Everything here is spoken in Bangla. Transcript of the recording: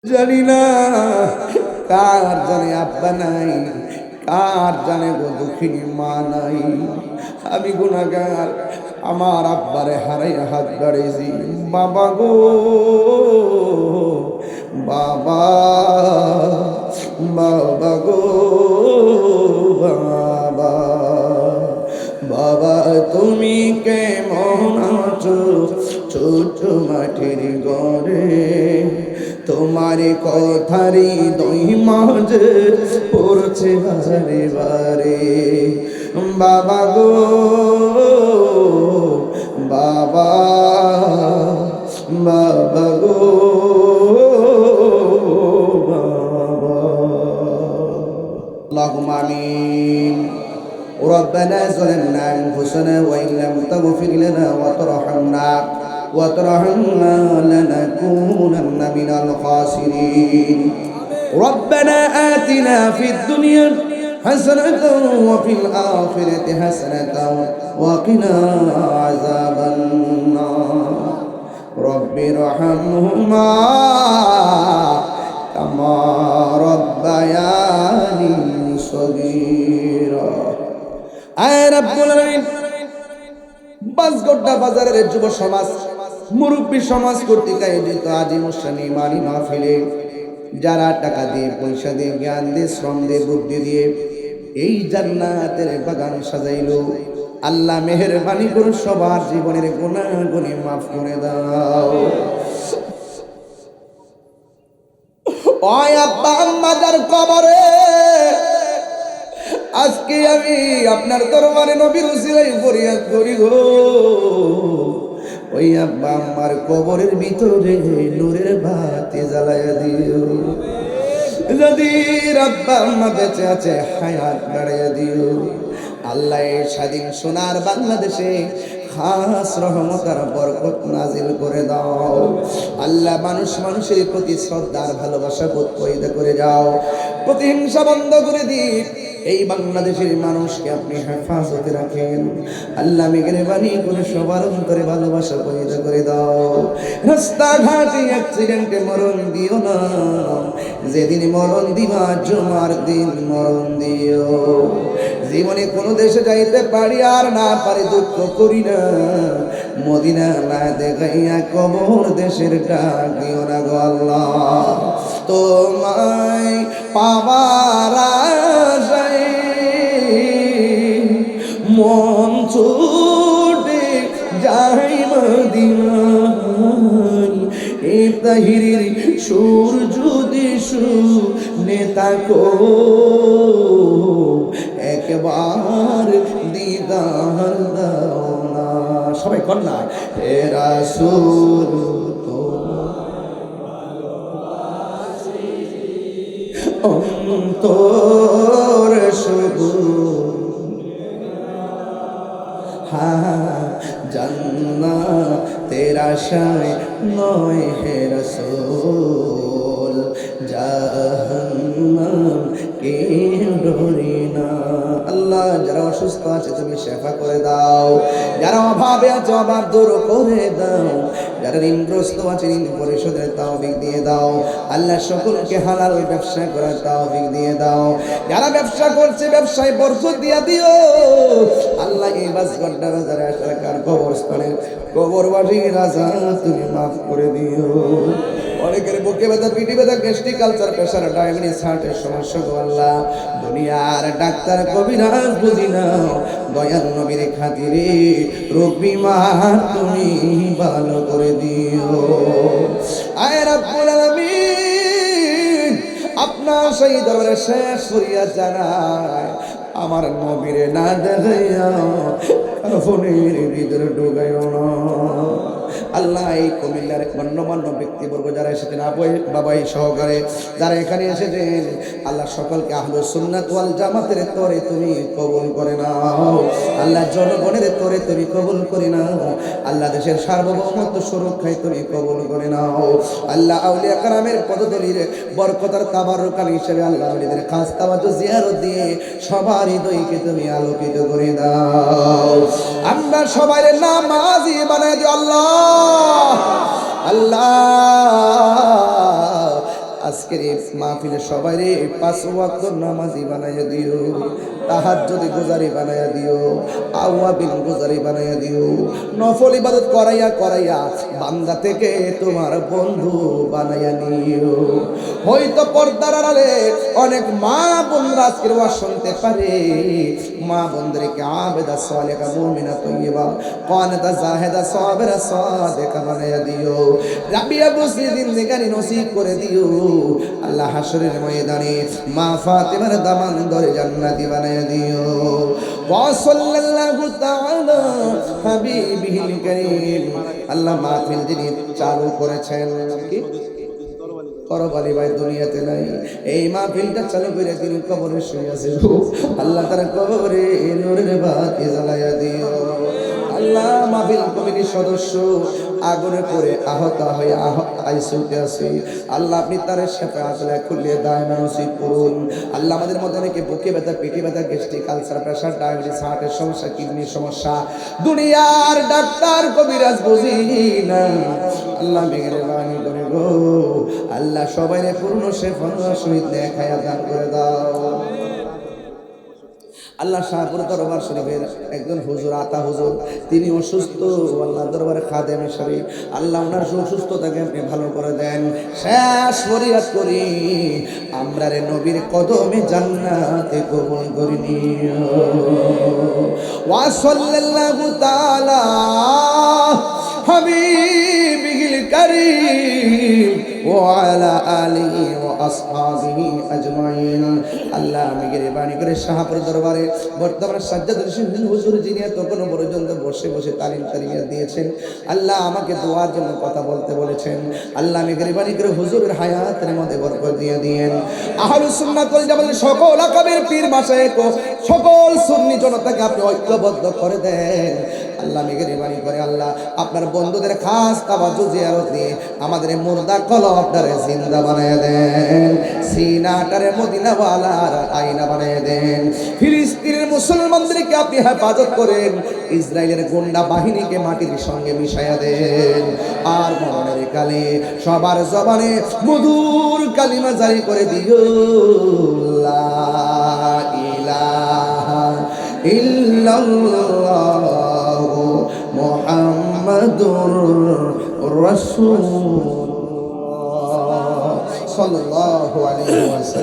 জানি না কার জানে আব্বা নাই, কার জানে গো দুঃখিনী মা নাই। আমি গুনাহগার, আমার আব্বারে হারাইয়া হাত বাড়াইছি। বাবা গো বাবা, বাবা গো বাবা, বাবা তুমি কেমন আছো ছোট মাটির ঘরে? তোমার কথারি দই মাঝে পড়ছে বারে বারে। বাবা গো বাবা, বাবা গো বাবা। আল্লাহুম্মা আমিন। ربنا ظلمنا أنفسنا وإن لم تغفر لنا وترحمنا لنكونن من الخاسرين. ربنا آتنا في الدنيا حسنة وفي الآخرة حسنة وقنا عذاب النار. رب ارحمهما كما ربياني صغيرا. আয় রব্বুল আলামিন, বাসগোড্ডা বাজারের যুব সমাজ, মুরব্বী সমাজ কর্তৃক আয়োজিত আজিমুসানি ইমানি মাহফিলে যারা টাকা দিয়ে, পয়সা দিয়ে, জ্ঞান দিয়ে, শ্রম দিয়ে, বুদ্ধি দিয়ে এই জান্নাতের বাগান সাজাইলো, আল্লাহ মেহেরবানি করে সবার জীবনের গুনাহগুলি মাফ করে দাও। ওই আব্বা আম্মা যার কবরে আজকে আমি আপনার দরবারে নবীর উসিলায় ফরিয়াদ করি গো, ওই আব্বা আম্মার কবরের ভিতরে নূরের বাতি জ্বালায়া দিও। যদি আব্বা আম্মা বেঁচে আছে হায়াত বাড়াইয়া দিও। আল্লাহ স্বাধীন সোনার বাংলাদেশে খাস রহমত আর বরকত নাজিল করে দাও। আল্লাহ মানুষ মানুষের প্রতি শ্রদ্ধার ভালোবাসা বোধ পয়দা করে যাও। প্রতিহিংসা বন্ধ করে দিন। এই বাংলাদেশের মানুষকে আপনি হেফাজতে রাখেন। আল্লাহ মেহেরবানি করে সবার অন্তরে ভালোবাসা পয়দা করে দাও। রাস্তাঘাটে অ্যাক্সিডেন্টে মরণ দিও না। যেদিন মরণ দিবা জুমার দিন মরণ দিও। জীবনে কোনো দেশে যাইতে পারি আর না পারি দুঃখ করি না, মদিনা না দেখাইয়া কবর দেশের ডাক দিও না গো আল্লাহ। তোমায় পাবার আশায় মন ছুটে যাই মদিনায়। এই তাহিরের সুর যদি শুনে থাকো একবার দিদার দাও না। সবাই কন্যা হে রাসূল অন্তর শুধু জান্নাতের আশায় নয় হে রাসূল, জাহান্নাম কে ডরি না। আল্লাহ যারা অসুস্থ আছে তুমি শেফা করে দাও, যারা অভাবে আছে অভাব দূর করে দাও, যারা ঋণগ্রস্ত আছে ঋণ পরিশোধের তৌফিক দিয়ে দাও। আল্লাহ সকলকে হালাল ওই ব্যবসা করার তৌফিক দিয়ে দাও। যারা ব্যবসা করছে ব্যবসায় বরকত দিয়ে দিও। আল্লাহ এই বাসগড্ডা বাজারে এলাকার কবরস্থানের কবরবাসী রাজা তুমি মাফ করে দিও। অনেকের বুকে ব্যথা, পিঠে ব্যথা, গ্যাস্ট্রিক আলসার, প্রেসার, ডায়াবেটিস, হার্টের সমস্যা গো আল্লাহ দুনিয়ার ডাক্তার কবিরাজ বুঝি নাও, দয়াল নবীর খাতিরে রোগ বিমার তুমি ভালো করে দিও। আয় রাব্বুল আলামিন, আপনার সেই দরবারে শেষ করিয়া জানায় আমার নবীরে না দেখাইয়া কাফনের ভিতরে ঢুকাইও না। আল্লাহ এই কুমিল্লার গণ্যমান্য ব্যক্তিবর্গ যারা এসেছেন, বাবাই সহকারে যারা এখানে এসেছেন, আল্লাহ সকলকে আহলুস সুন্নাত ওয়াল জামাতের তরে তুমি কবুল করে নাও। আল্লাহ জনগণের তরে তুমি কবুল করে নাও। আল্লাহ দেশের সার্বভৌমত্ব সুরক্ষায় তুমি কবুল করে নাও। আল্লাহ আউলিয়া কারামের পদতলির বরকতার তাবারুকান হিসেবে আল্লাহ ওলিদের খাস তাওয়াজ্জু জিয়ারত দিয়ে সবার হৃদয়কে তুমি আলোকিত করে দাও। আমরা সবাই নামাজি বানাই দিও আল্লাহ। আল্লাহ আজকের এই মাহফিলে সবাই রে 5 ওয়াক্ত নামাজি বানাইয়া দিও, তাহাজ্জুদি গুজারি বানাইয়া দিও, আওয়াবিন গুজারি বানাইয়া দিও, নফল ইবাদত করাইয়া করাইয়া বান্দা থেকে তোমার বন্ধু বানাইয়া নিও। হয়তো পর্দার আড়ালে অনেক মা বোনরা আজকের ওয়াজ শুনতে পারে, মা বোনদেরকে আবেদা সালেহা মুমিনা তয়্যিবা কানিতা জাহিদা সাবিরা সাদিকা বানাইয়া দিও, রাবিয়া বুসরি জিন্দেগানি নসিব করে দিও। আল্লাহ হাশরের ময়দানে মা ফাতেমার দামান ধরে জান্নাতি বানাইয়া দিও। ওয়া সাল্লাল্লাহু তাআলা হাবিবিহিল কারীম। আল্লাহ মাহফিল যিনি চালু করেছেন কি করবালি ভাই দুনিয়াতে নাই, এই মাহফিলটা চালু করে তিনি কবরে শুয়ে আছে, আল্লাহ তার কবরে নূরের বাতি জ্বালাইয়া দিও। আল্লাহ মাহফিল কমিটির সদস্য আগুনে পড়ে আহত হয়ে আইসিইউতে আছে, আল্লাহ আপনি তার শাফাআত খুলিয়ে দায় নসিব করুন। আল্লাহ আমাদের মধ্যে অনেকে বুকে ব্যথা, পেটে ব্যথা, গ্যাস্ট্রিক আলসার, প্রেসার, ডায়াবেটিস, হার্টের সমস্যা, কিডনির সমস্যা, দুনিয়ার ডাক্তার কবিরাজ বুঝি না, আল্লাহ মেহেরবানি করে গো আল্লাহ সবাইরে পূর্ণ শেফা শহীদ দেখায়া দান করে দাও। আল্লাহ শাহপুর দরবার শরীফের একজন হুজুর আতা হুজুর, তিনি অসুস্থ, আল্লাহ দরবারে খাদেম হিসাবে আল্লাহ ওনার সুস্থতাকে আপনি ভালো করে দেন। শেষ ফরিয়াদ করি আমরা রে নবীর কদমে জান্নাতে কবুল করে নিও। ওয়া সাল্লাল্লাহু তাআলা হাবিবিল কারীম ওয়া আলা আলিহি ওয়া আসহাবিহি আজমাইন। আল্লাহ মেহেরবানি করে শাহপুর দরবারে বর্তমানে সাজ্জাদুল হোসেন হুজুর যিনি তখনও পর্যন্ত বসে বসে তালিম দিয়েছেন, আল্লাহ আমাকে দোয়ার জন্য কথা বলতে বলেছেন, আল্লাহ মেহেরবানি করে হুজুরের হায়াতের মধ্যে বরকত দিয়ে দিয়েন। আহলুস সুন্নাত ওয়াল জামাতের সকল আকাবের পীর মাশায়েখ সকল সুন্নি জনতাকে আপনি ঐক্যবদ্ধ করে দেন। আল্লাহ মেহেরবানি করে আল্লাহ আপনার বন্ধুদের খাস তাওয়াজ্জু জিয়ারত দিয়ে আমাদের মুর্দা কলব আপনার জিন্দা বানায় দেন, সিনাটারে মদিনা ওয়ালার আয়না বানায় দেন। ফিলিস্তিনের মুসলমানদেরকে আপনি হেফাজত করেন, ইসরায়েলের গুন্ডা বাহিনীকে মাটির সঙ্গে মিশাইয়া দেন। আর মরণের কালে সবার জবানে মধুর কালিমা জারি করে দিও, লা ইলাহা ইল্লাল্লাহু মুহাম্মাদুর রাসূলুল্লাহ সাল্লাল্লাহু আলাইহি ওয়াসাল্লাম।